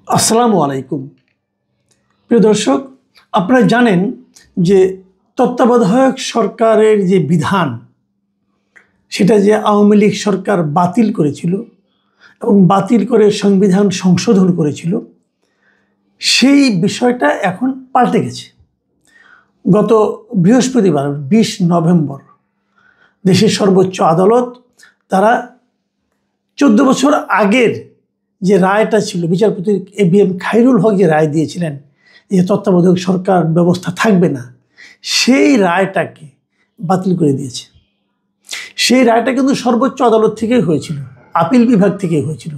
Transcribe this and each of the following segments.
আসসালামু আলাইকুম। প্রিয় দর্শক, আপনারা জানেন যে তত্ত্বাবধায়ক সরকারের যে বিধান সেটা যে আওয়ামী লীগ সরকার বাতিল করেছিল এবং বাতিল করে সংবিধান সংশোধন করেছিল, সেই বিষয়টা এখন পাল্টে গেছে। গত বৃহস্পতিবার 20 নভেম্বর দেশের সর্বোচ্চ আদালত তারা 14 বছর আগের যে রায়টা ছিল, বিচারপতি ABM খায়রুল হক যে রায় দিয়েছিলেন যে তত্ত্বাবধায়ক সরকার ব্যবস্থা থাকবে না, সেই রায়টাকে বাতিল করে দিয়েছে। সেই রায়টা কিন্তু সর্বোচ্চ আদালত থেকেই হয়েছিল, আপিল বিভাগ থেকেই হয়েছিল।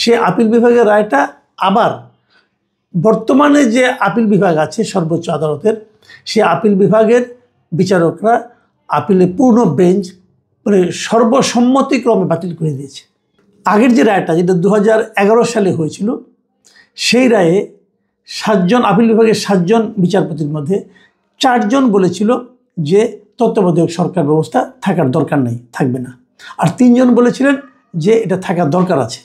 সেই আপিল বিভাগের রায়টা আবার বর্তমানে যে আপিল বিভাগ আছে সর্বোচ্চ আদালতের, সেই আপিল বিভাগের বিচারকরা আপিলে পূর্ণ বেঞ্চ মানে সর্বসম্মতিক্রমে বাতিল করে দিয়েছে। আগের যে রায়টা, যেটা 2011 সালে হয়েছিল, সেই রায়ে 7 জন আপিল বিভাগের 7 জন বিচারপতির মধ্যে 4 জন বলেছিল যে তত্ত্বাবধায়ক সরকার ব্যবস্থা থাকার দরকার নেই, থাকবে না। আর 3 জন বলেছিলেন যে এটা থাকার দরকার আছে।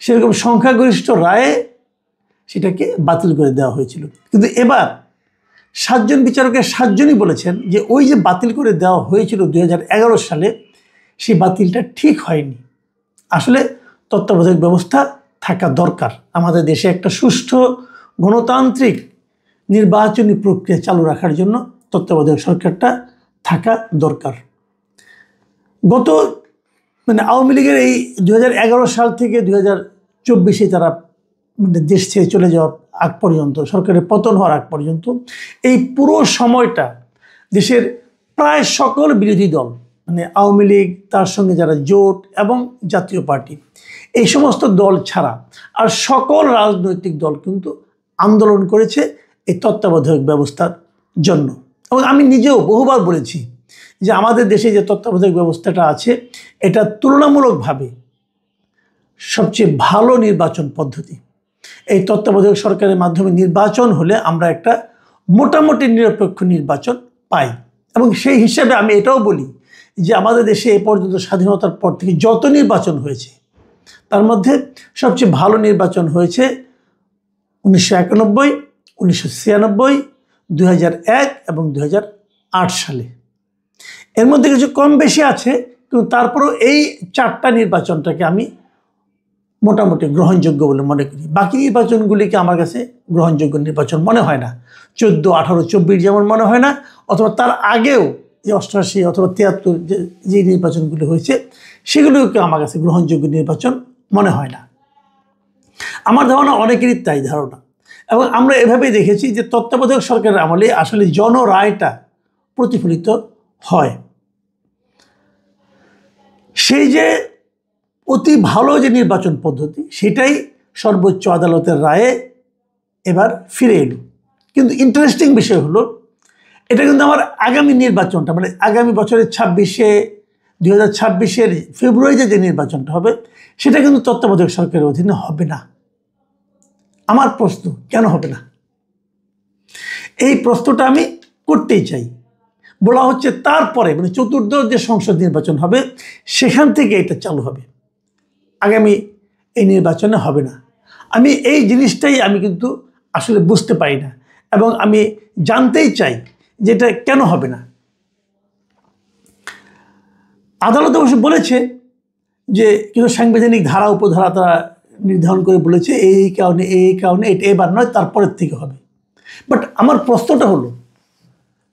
সেরকম সংখ্যাগরিষ্ঠ রায়ে সেটাকে বাতিল করে দেওয়া হয়েছিল। কিন্তু এবার 7 জন বিচারকের 7 জনই বলেছেন যে ওই যে বাতিল করে দেওয়া হয়েছিল 2011 সালে, সেই বাতিলটা ঠিক হয়নি। আসলে তত্ত্বাবধায়ক ব্যবস্থা থাকা দরকার। আমাদের দেশে একটা সুষ্ঠু গণতান্ত্রিক নির্বাচনী প্রক্রিয়া চালু রাখার জন্য তত্ত্বাবধায়ক সরকারটা থাকা দরকার। গত আওয়ামী লীগের এই 2011 সাল থেকে 2024-এ তারা দেশ ছেড়ে চলে যাওয়ার আগ পর্যন্ত, সরকারের পতন হওয়ার আগ পর্যন্ত, এই পুরো সময়টা দেশের প্রায় সকল বিরোধী দল, আওয়ামী লীগ, তার সঙ্গে যারা জোট এবং জাতীয় পার্টি, এই সমস্ত দল ছাড়া আর সকল রাজনৈতিক দল কিন্তু আন্দোলন করেছে এই তত্ত্বাবধায়ক ব্যবস্থার জন্য। এবং আমি নিজেও বহুবার বলেছি যে আমাদের দেশে যে তত্ত্বাবধায়ক ব্যবস্থাটা আছে, এটা তুলনামূলকভাবে সবচেয়ে ভালো নির্বাচন পদ্ধতি। এই তত্ত্বাবধায়ক সরকারের মাধ্যমে নির্বাচন হলে আমরা একটা মোটামুটি নিরপেক্ষ নির্বাচন পাই। এবং সেই হিসেবে আমি এটাও বলি যে আমাদের দেশে এ পর্যন্ত স্বাধীনতার পর থেকে যত নির্বাচন হয়েছে, তার মধ্যে সবচেয়ে ভালো নির্বাচন হয়েছে 1991, 1996, 2001 এবং 2008 সালে। এর মধ্যে কিছু কম বেশি আছে, কিন্তু তারপরেও এই 4টা নির্বাচনটাকে আমি মোটামুটি গ্রহণযোগ্য বলে মনে করি। বাকি নির্বাচনগুলিকে আমার কাছে গ্রহণযোগ্য নির্বাচন মনে হয় না। 14, 18, 24 যেমন মনে হয় না, অথবা তার আগেও যে 88 অথবা 73 যে নির্বাচনগুলি হয়েছে, সেগুলোকে আমার কাছে গ্রহণযোগ্য নির্বাচন মনে হয় না। আমার ধারণা অনেকেরই তাই ধারণা। এবং আমরা এভাবেই দেখেছি যে তত্ত্বাবধায়ক সরকারের আমলে আসলে জনরায়টা প্রতিফলিত হয়। সেই যে অতি ভালো যে নির্বাচন পদ্ধতি, সেটাই সর্বোচ্চ আদালতের রায়ে এবার ফিরে এলো। কিন্তু ইন্টারেস্টিং বিষয় হলো, এটা কিন্তু আমার আগামী নির্বাচনটা, আগামী বছরের 2026-এর ফেব্রুয়ারিতে যে নির্বাচনটা হবে, সেটা কিন্তু তত্ত্বাবধায়ক সরকারের অধীনে হবে না। আমার প্রশ্ন, কেন হবে না? এই প্রশ্নটা আমি করতেই চাই। বলা হচ্ছে তারপরে চতুর্দশ যে সংসদ নির্বাচন হবে, সেখান থেকে এটা চালু হবে, আগামী এই নির্বাচনে হবে না। আমি এই জিনিসটাই আমি কিন্তু আসলে বুঝতে পারি না, এবং আমি জানতেই চাই যে এটা কেন হবে না। আদালত অবশ্য বলেছে যে কিছু সাংবিধানিক ধারা উপধারা তারা নির্ধারণ করে বলেছে এই কারণে এটা এবার নয়, তারপরের থেকে হবে। বাট আমার প্রশ্নটা হলো,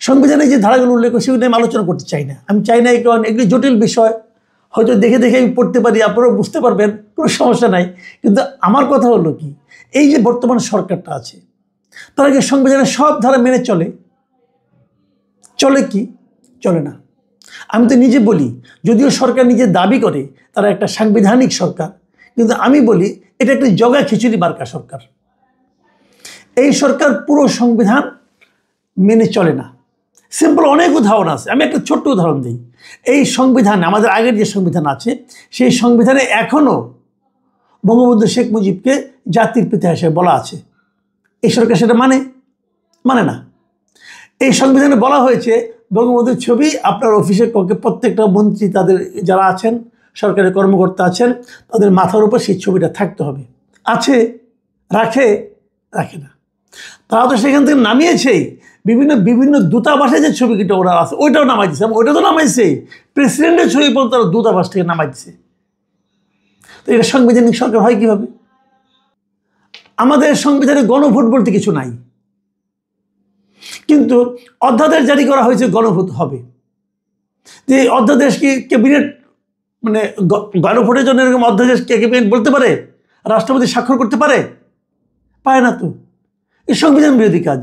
সংবিধানে যে ধারাগুলো উল্লেখ করে সেগুলো আমি আলোচনা করতে চাই না। আমি চাই না এই কারণে, এগুলি জটিল বিষয়, হয়তো দেখে দেখে আমি পড়তে পারি, আপনারাও বুঝতে পারবেন, কোনো সমস্যা নাই। কিন্তু আমার কথা হলো কি, এই যে বর্তমান সরকারটা আছে, তারা কি সংবিধানের সব ধারা মেনে চলে কি? চলে না। আমি তো নিজে বলি, যদিও সরকার নিজে দাবি করে তারা একটা সাংবিধানিক সরকার, কিন্তু আমি বলি এটা একটা জগা খিচুড়ি মার্কা সরকার। এই সরকার পুরো সংবিধান মেনে চলে না। সিম্পল অনেক উদাহরণ আছে, আমি একটা ছোট্ট উদাহরণ দিই। এই সংবিধান, আমাদের আগের যে সংবিধান আছে, সেই সংবিধানে এখনও বঙ্গবন্ধু শেখ মুজিবকে জাতির পিতা হিসেবে বলা আছে। এই সরকার সেটা মানে না। এই সংবিধানে বলা হয়েছে বঙ্গবন্ধুর ছবি আপনার অফিসের প্রত্যেকটা মন্ত্রী, তাদের যারা আছেন, সরকারি কর্মকর্তা আছেন, তাদের মাথার উপর সেই ছবিটা থাকতে হবে। আছে, রাখে? রাখে না। তারা তো সেখান থেকে নামিয়েছেই। বিভিন্ন বিভিন্ন দূতাবাসে যে ছবিটা ওরা আছে ওইটাও নামাই দিচ্ছে, ওইটা তো নামাইছে, প্রেসিডেন্টের ছবি পর্যন্ত তারা দূতাবাস থেকে নামাই দিচ্ছে। তো এটা সাংবিধানিক সরকার হয় কীভাবে? আমাদের সংবিধানে গণভোট বলতে কিছু নাই, কিন্তু অধ্যাদেশ জারি করা হয়েছে গণভোট হবে। যে অধ্যাদেশ কি ক্যাবিনেট, মানে গণভোটের জন্য এরকম অধ্যাদেশ ক্যাবিনেট বলতে পারে? রাষ্ট্রপতি স্বাক্ষর করতে পারে? পায় না তো। এই সংবিধান বিরোধী কাজ।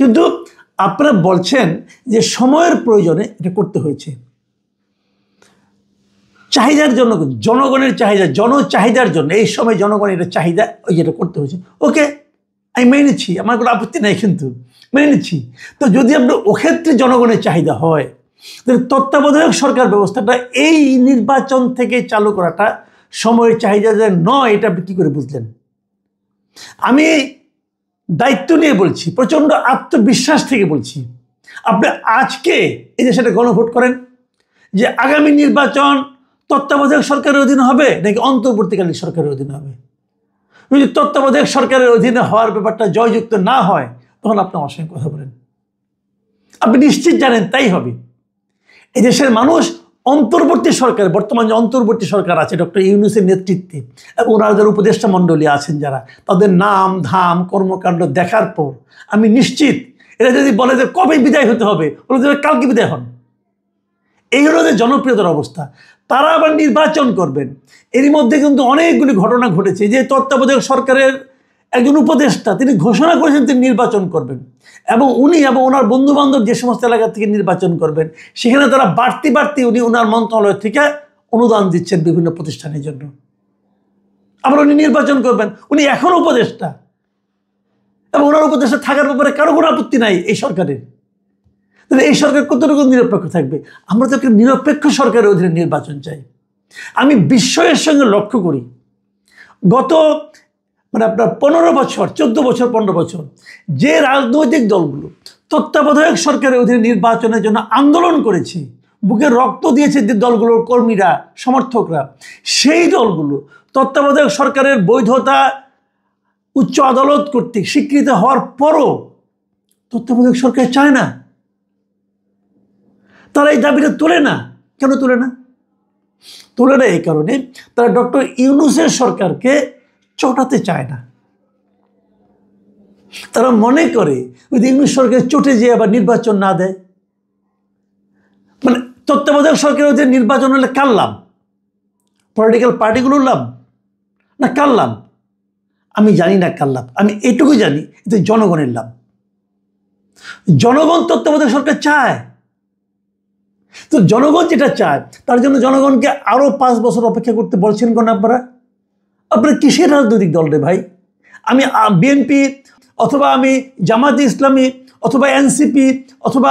কিন্তু আপনারা বলছেন যে সময়ের প্রয়োজনে এটা করতে হয়েছে, চাহিদার জন্য, জনগণের চাহিদা, জনচাহিদার জন্য এই সময় জনগণের এটা চাহিদা, ওই যেটা করতে হয়েছে। ওকে, আমি মেনে নিচ্ছি, আমার কোনো আপত্তি নেই, কিন্তু মেনে নিচ্ছি। তো যদি আপনার ওক্ষেত্রে জনগণের চাহিদা হয়, তাহলে তত্ত্বাবধায়ক সরকার ব্যবস্থাটা এই নির্বাচন থেকে চালু করাটা সময়ের চাহিদা যে নয়, এটা আপনি কী করে বুঝলেন? আমি দায়িত্ব নিয়ে বলছি, প্রচণ্ড আত্মবিশ্বাস থেকে বলছি। আপনি আজকে এই যে সেটা গণভোট করেন যে আগামী নির্বাচন তত্ত্বাবধায়ক সরকারের অধীনে হবে নাকি অন্তর্বর্তীকালীন সরকারের অধীনে হবে। যদি তত্ত্বাবধায়ক সরকারের অধীনে হওয়ার ব্যাপারটা জয়যুক্ত না হয়, তখন আপনি আমার সঙ্গে কথা বলেন। আপনি নিশ্চিত জানেন তাই হবে। এই দেশের মানুষ অন্তর্বর্তী সরকার, বর্তমান যে অন্তর্বর্তী সরকার আছে ডক্টর ইউনূসের নেতৃত্বে, এবং ওনার যারা উপদেষ্টা মণ্ডলী আছেন যারা, তাদের নাম ধাম কর্মকাণ্ড দেখার পর আমি নিশ্চিত এরা যদি বলে যে কবে বিদায় হতে হবে, বলে যে কালকে বিদায় হন। এই হলো যে জনপ্রিয়তার অবস্থা। তারা আবার নির্বাচন করবেন। এরই মধ্যে কিন্তু অনেকগুলি ঘটনা ঘটেছে যে তত্ত্বাবধায়ক সরকারের একজন উপদেষ্টা তিনি ঘোষণা করেছেন তিনি নির্বাচন করবেন, এবং উনি এবং ওনার বন্ধুবান্ধব যে সমস্ত এলাকা থেকে নির্বাচন করবেন, সেখানে তারা বাড়তি উনি ওনার মন্ত্রণালয় থেকে অনুদান দিচ্ছেন বিভিন্ন প্রতিষ্ঠানের জন্য। আবার উনি নির্বাচন করবেন, উনি এখন উপদেষ্টা, এবং ওনার উপদেষ্টা থাকার ব্যাপারে কারো কোনো আপত্তি নাই এই সরকারের। তাহলে এই সরকার কতটুকু নিরপেক্ষ থাকবে? আমরা তো একটা নিরপেক্ষ সরকারের অধীনে নির্বাচন চাই। আমি বিস্ময়ের সঙ্গে লক্ষ্য করি, গত আপনার 15 বছর 14 বছর 15 বছর যে রাজনৈতিক দলগুলো তত্ত্বাবধায়ক সরকারের অধীনে নির্বাচনের জন্য আন্দোলন করেছে, বুকে রক্ত দিয়েছে যে দলগুলোর কর্মীরা, সমর্থকরা, সেই দলগুলো তত্ত্বাবধায়ক সরকারের বৈধতা উচ্চ আদালত কর্তৃক স্বীকৃত হওয়ার পরও তত্ত্বাবধায়ক সরকার চায় না। তারা এই দাবিটা তোলে না। কেন তোলে না? তোলে না এই কারণে তারা ডক্টর ইউনূসের সরকারকে চটাতে চায় না। তারা মনে করে যদি ইউনূস সরকার চটে যেয়ে আবার নির্বাচন না দেয়, মানে তত্ত্বাবধায়ক সরকারের যে নির্বাচন হলে কার লাভ? পলিটিক্যাল পার্টিগুলোর লাভ না কার লাভ? আমি জানি না কার লাভ। আমি এটুকু জানি যে জনগণের লাভ। জনগণ তত্ত্বাবধায়ক সরকার চায়। তো জনগণ যেটা চায় তার জন্য জনগণকে আরো 5 বছর অপেক্ষা করতে বলছেন কেন আপনারা? আপনারা কিসের রাজনৈতিক দল রে ভাই? আমি বিএনপি অথবা আমি জামায়াতে ইসলামী অথবা এনসিপি অথবা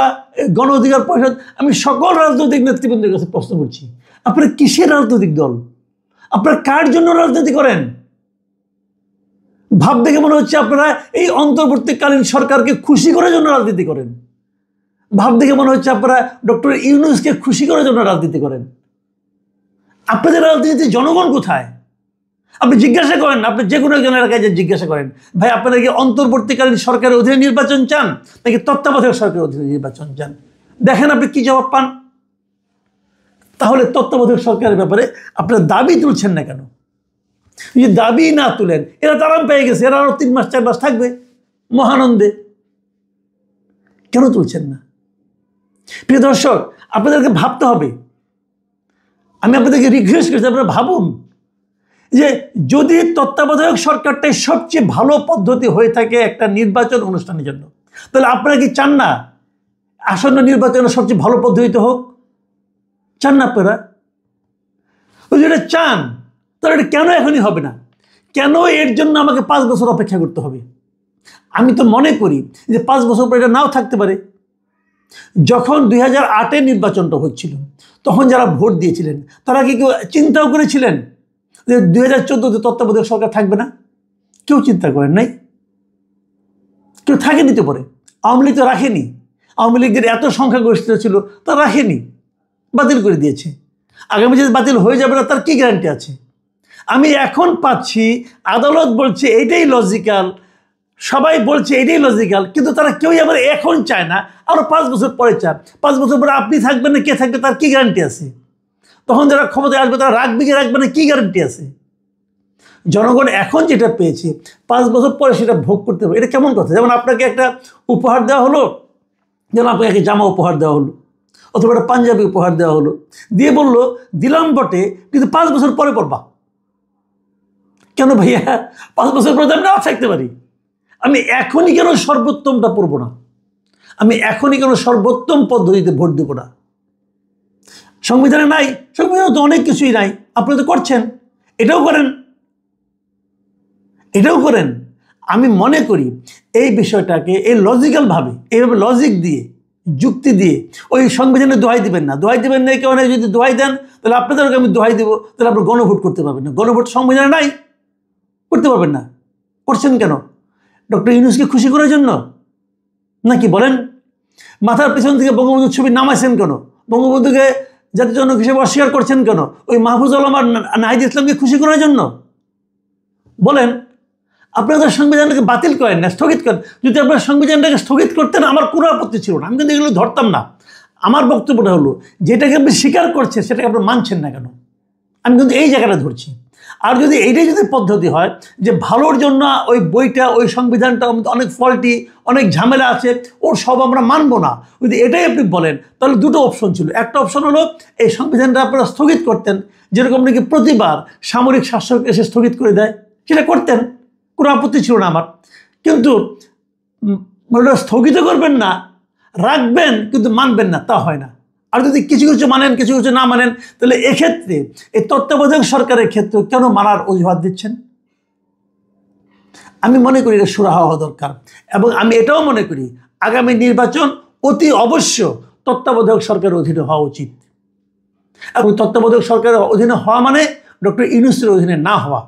গণ অধিকার পরিষদ, আমি সকল রাজনৈতিক নেতৃবৃন্দের কাছে প্রশ্ন করছি, আপনারা কিসের রাজনৈতিক দল? আপনারা কার জন্য রাজনীতি করেন? ভাব দেখে মনে হচ্ছে আপনারা এই অন্তর্বর্তীকালীন সরকারকে খুশি করার জন্য রাজনীতি করেন। ভাব দেখে মনে হচ্ছে আপনারা ডক্টর ইউনূসকে খুশি করার জন্য রাজনীতি করেন। আপনাদের রাজনীতিতে জনগণ কোথায়? আপনি জিজ্ঞাসা করেন, আপনি যে কোনো একজন এলাকায় যে জিজ্ঞাসা করেন, ভাই আপনারা কি অন্তর্বর্তীকালীন সরকারের অধীনে নির্বাচন চান নাকি তত্ত্বাবধায়ক সরকারের অধীনে নির্বাচন চান? দেখেন আপনি কি জবাব পান। তাহলে তত্ত্বাবধায়ক সরকারের ব্যাপারে আপনারা দাবি তুলছেন না কেন? যদি দাবি না তুলেন, এরা তো আরাম পেয়ে গেছে, এরা আরো 3 মাস 4 মাস থাকবে মহানন্দে। কেন তুলছেন না? প্রিয় দর্শক, আপনাদেরকে ভাবতে হবে। আমি আপনাদেরকে রিকোয়েস্ট করছি, আপনারা ভাবুন যে যদি তত্ত্বাবধায়ক সরকারটাই সবচেয়ে ভালো পদ্ধতি হয়ে থাকে একটা নির্বাচন অনুষ্ঠানের জন্য, তাহলে আপনারা কি চান না আসন্ন নির্বাচনের সবচেয়ে ভালো পদ্ধতি হোক? চান না আপনারা? ওই যেটা চান, তাহলে এটা কেন এখনই হবে না? কেন এর জন্য আমাকে 5 বছর অপেক্ষা করতে হবে? আমি তো মনে করি যে 5 বছর পর এটা নাও থাকতে পারে। যখন 2008-এ নির্বাচনটা হচ্ছিল, তখন যারা ভোট দিয়েছিলেন তারা কি কেউ চিন্তাও করেছিলেন যে 2014-তে তত্ত্বাবধায়ক সরকার থাকবে না? কেউ চিন্তা করেন নাই। কেউ থাকেনি তো পরে। আওয়ামী লীগ তো রাখেনি। আওয়ামী লীগের এত সংখ্যাগরিষ্ঠ ছিল, তা রাখেনি, বাতিল করে দিয়েছে। আগামী যে বাতিল হয়ে যাবে না তার কি গ্যারান্টি আছে? আমি এখন পাচ্ছি আদালত বলছে এটাই লজিক্যাল, সবাই বলছে এটাই লজিক্যাল, কিন্তু তারা কেউই আবার এখন চায় না, আরও 5 বছর পরে চায়। 5 বছর পরে আপনি থাকবেন না কে থাকবে তার কি গ্যারান্টি আছে? তখন যারা ক্ষমতায় আসবে তারা রাখবে কি রাখবে না কি গ্যারান্টি আছে? জনগণ এখন যেটা পেয়েছে 5 বছর পরে সেটা ভোগ করতে হবে, এটা কেমন কথা? যেমন আপনাকে একটা উপহার দেওয়া হলো, যেমন আপনাকে একটা জামা উপহার দেওয়া হলো, অথবা একটা পাঞ্জাবি উপহার দেওয়া হলো, দিয়ে বললো দিলাম বটে কিন্তু 5 বছর পরে পড়বা। কেন ভাইয়া? 5 বছর পরে আমি নাও থাকতে পারি। আমি এখনই কেন সর্বোত্তমটা পড়ব না? আমি এখনই কেন সর্বোত্তম পদ্ধতিতে ভোট দেব না? সংবিধানে নাই, সংবিধানে তো অনেক কিছুই নাই, আপনি তো করছেন, এটাও করেন, এটাও করেন। আমি মনে করি এই বিষয়টাকে এই লজিক্যালভাবে, এইভাবে লজিক দিয়ে, যুক্তি দিয়ে, ওই সংবিধানে দোহাই দিবেন না। দোহাই দিবেন না কেউ, যদি দোহাই দেন তাহলে আপনাদেরকে আমি দোহাই দেবো, তাহলে আপনার গণভোট করতে পারবেন না। গণভোট সংবিধানে নাই, করতে পারবেন না। করছেন কেন? ডক্টর ইউনূসকে খুশি করার জন্য নাকি বলেন? মাথার পেছন থেকে বঙ্গবন্ধুর ছবি নামাইছেন কেন? বঙ্গবন্ধুকে জাতির জনক হিসেবে অস্বীকার করছেন কেন? ওই মাহফুজ আলম আর নাহিদ ইসলামকে খুশি করার জন্য? বলেন, আপনাদের সংবিধানটাকে বাতিল করেন না, স্থগিত করেন। যদি আপনার সংবিধানটাকে স্থগিত করতেন আমার কোনো আপত্তি ছিল না, আমি কিন্তু এগুলো ধরতাম না। আমার বক্তব্যটা হলো যেটাকে আপনি স্বীকার করছেন সেটাকে আপনি মানছেন না কেন? আমি কিন্তু এই জায়গাটা ধরছি। আর যদি এইটাই যদি পদ্ধতি হয় যে ভালোর জন্য ওই বইটা, ওই সংবিধানটা অনেক ফল্টি, অনেক ঝামেলা আছে, ওর সব আমরা মানবো না, যদি এটাই আপনি বলেন, তাহলে দুটো অপশন ছিল। একটা অপশন হলো এই সংবিধানটা আপনারা স্থগিত করতেন, যেরকম নাকি প্রতিবার সামরিক শাসক এসে স্থগিত করে দেয়, সেটা করতেন, কোনো আপত্তি ছিল না আমার। কিন্তু ওটা স্থগিত করবেন না, রাখবেন কিন্তু মানবেন না, তা হয় না। আর যদি কিছু কিছু মানেন, কিছু কিছু না মানেন, তাহলে এক্ষেত্রে এই তত্ত্বাবধায়ক সরকারের ক্ষেত্রে কেন মানার অজুহাত দিচ্ছেন? আমি মনে করি এটা সুরাহা হওয়া দরকার। এবং আমি এটাও মনে করি আগামী নির্বাচন অতি অবশ্য তত্ত্বাবধায়ক সরকারের অধীনে হওয়া উচিত। এবং তত্ত্বাবধায়ক সরকারের অধীনে হওয়া মানে ডক্টর ইউনূসের অধীনে না হওয়া।